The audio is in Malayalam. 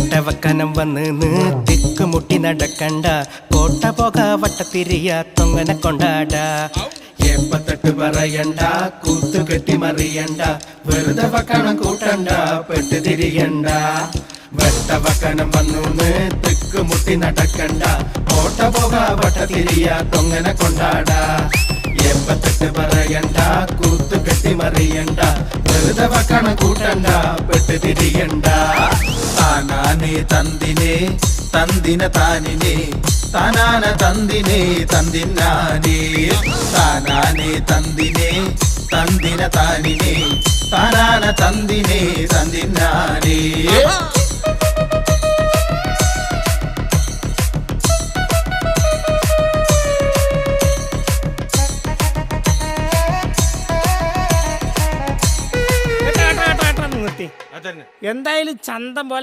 വെട്ടവക്കനം വന്ന് തിക്കുമുട്ടി നടക്കണ്ട, കോട്ട പോക വട്ടത്തിരിയ തൊങ്ങനെ കൊണ്ടാട. എപ്പത്തട്ട് പറയണ്ട, കൂത്തുകെട്ടി മറിയണ്ട, വെറുതെ വക്കണം കൂട്ടണ്ട, പെട്ട് തിരിയണ്ട. വെട്ടവക്കനം വന്ന് തിക്കുമുട്ടി നടക്കണ്ട, കോട്ട പോക വട്ടത്തിരിയ തൊങ്ങനെ കൊണ്ടാട. എപ്പത്തട്ട് പറയണ്ട, കൂത്തുകെട്ടി മറിയണ്ട, വെറുതെ വക്കണം കൂട്ടണ്ട, പെട്ട് തിരിയണ്ട. താനാനെ തന്തിനെ തന്തിന താനിനെ താനാന തന്തിനെ തന്തിനാനേ. താനാനെ തന്തിനെ തന്തിന താനിനെ താനാന തന്തിനെ തന്തിനാനേ. എന്തായാലും ചന്തം പോലെ